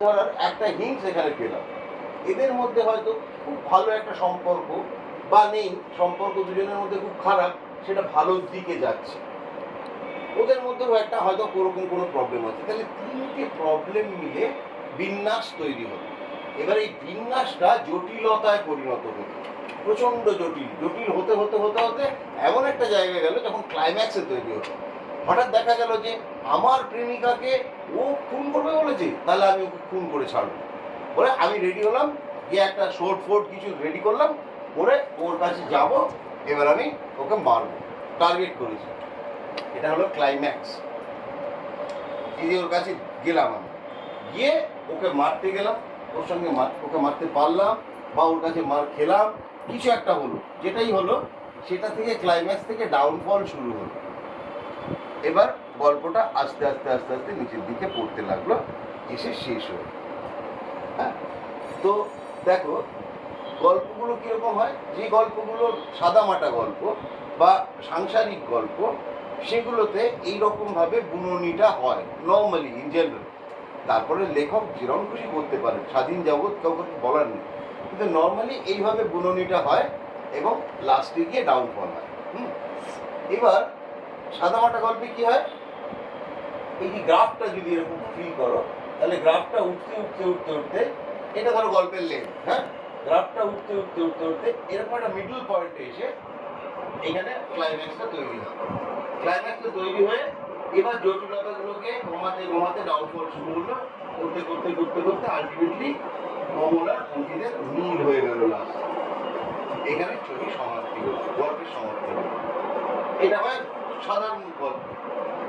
ধরার একটা হিন্টস এখানে পেলাম। এদের মধ্যে হয়তো খুব ভালো একটা সম্পর্ক বা নেই, সম্পর্ক দুজনের মধ্যে খুব খারাপ, সেটা ভালোর দিকে যাচ্ছে। ওদের মধ্যেও একটা হয়তো ওরকম কোনো প্রবলেম আছে। তাহলে তিনটে প্রবলেম মিলে বিন্যাস তৈরি হলো। এবার এই বিন্যাসটা জটিলতায় পরিণত হতো, প্রচণ্ড জটিল জটিল হতে হতে হতে হতে এমন একটা জায়গায় গেল যখন ক্লাইম্যাক্সে তৈরি হতো। হঠাৎ দেখা গেল যে আমার প্রেমিকাকে ও খুন করবে বলেছে, তাহলে আমি ওকে খুন করে ছাড়বো বলে আমি রেডি হলাম, গিয়ে একটা শর্ট ফোর্ট কিছু রেডি করলাম, করে ওর কাছে যাব, এবার আমি ওকে মারবো, টার্গেট করেছি। এটা হলো ক্লাইম্যাক্স। এই যে ওর কাছে গেলাম, আমি গিয়ে ওকে মারতে গেলাম, ওর সঙ্গে ওকে মারতে পারলাম বা ওর কাছে মার খেলাম, কিছু একটা হলো, যেটাই হলো সেটা থেকে ক্লাইম্যাক্স থেকে ডাউনফল শুরু হলো। এবার গল্পটা আস্তে আস্তে আস্তে আস্তে নিচের দিকে পড়তে লাগলো, এসে শেষ হলো। হ্যাঁ, তো দেখো গল্পগুলো কীরকম হয়, যে গল্পগুলো সাদামাটা গল্প বা সাংসারিক গল্প, সেগুলোতে এইরকমভাবে বুননিটা হয় নর্মালি ইন জেনারেল। তারপরে লেখক যেরকম খুশি করতে পারেন, স্বাধীন জগৎ কাউকে বলার নেই, কিন্তু নর্মালি এইভাবে বুননিটা হয় এবং লাস্টে গিয়ে ডাউনফল হয়। এবার সাদামাটা গল্পে কি হয়, এই যে গ্রাফটা যদি এরকম ফিল করো, তাহলে গ্রাফটা উঠতে উঠতে উঠতে উঠতে, এটা ধরো গল্পের লেন্থ, হ্যাঁ, গ্রাফটা উঠতে উঠতে উঠতে উঠতে এরকম একটা মিডল পয়েন্টে এসে এখানে ক্লাইম্যাক্সটা তৈরি হয়। ক্লাইম্যাক্সটা তৈরি হয়ে এবার জটিলতাগুলোকে কমাতে কমাতে ডাউনফল শুরু হলো, করতে করতে করতে করতে আলটিমেটলি কমলা অঙ্কিতের মিল হয়ে গেল লাস্ট। এখানে ছবি সমাপ্তি হলো, গল্পের সমাপ্তি হলো। এটা হয় সাধারণ গল্প।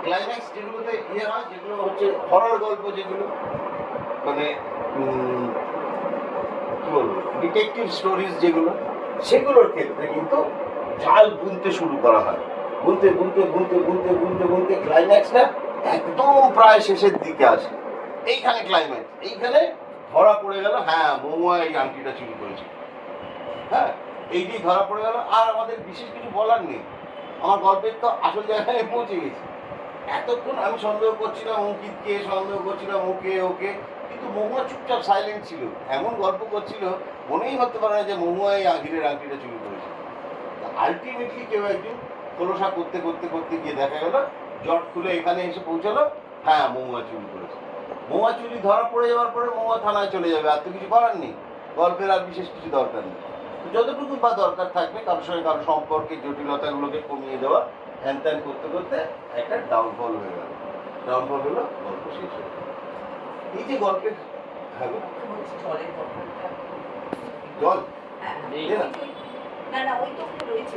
ক্লাইম্যাক্স যেগুলোতে ইয়ে হয়, যেগুলো হচ্ছে হরর গল্প, যেগুলো মানে কি বলবো ডিটেকটিভ স্টোরিজ যেগুলো, সেগুলোর ক্ষেত্রে কিন্তু জাল বুনতে শুরু করা হয়। বুনতে বুনতে বুনতে বুনতে বুনতে বুনতে ক্লাইম্যাক্সটা একদম প্রায় শেষের দিকে আসে। এইখানে ক্লাইম্যাক্স, এইখানে ধরা পড়ে গেল, হ্যাঁ মহুয়া এই আংটিটা চুরি করেছে। হ্যাঁ, এইটি ধরা পড়ে গেল, আর আমাদের বিশেষ কিছু বলার নেই। আমার গল্পের তো আসল জায়গায় পৌঁছে গেছি। এতক্ষণ আমি সন্দেহ করছিলাম অঙ্কিতকে, সন্দেহ করছিলাম ওকে ওকে, কিন্তু মহুয়া চুপচাপ সাইলেন্ট ছিল, এমন গল্প করছিল মনেই হতে পারে না যে মহুয়া এই আঘিরের আংটিটা চুরি করেছে। আলটিমেটলি কেউ একজন খোলসা করতে করতে করতে গিয়ে দেখা গেল, জট খুলে এখানে এসে পৌঁছালো, হ্যাঁ মহুয়া চুরি করেছে। মহুয়া চুরি ধরা পড়ে যাওয়ার পরে মহুয়া থানায় চলে যাবে, আর তো কিছু করার নেই, গল্পের আর বিশেষ কিছু দরকার নেই। যতটুকু বা দরকার থাকবে কারোর সঙ্গে কারো সম্পর্কের জটিলতাগুলোকে কমিয়ে দেওয়া, হ্যান ত্যান করতে করতে একটা ডাউনফল হয়ে গেল। ডাউনফল হলো, গল্প শেষ হয়ে গেল। এই যে গল্পের জল না না ওই তো রয়েছে।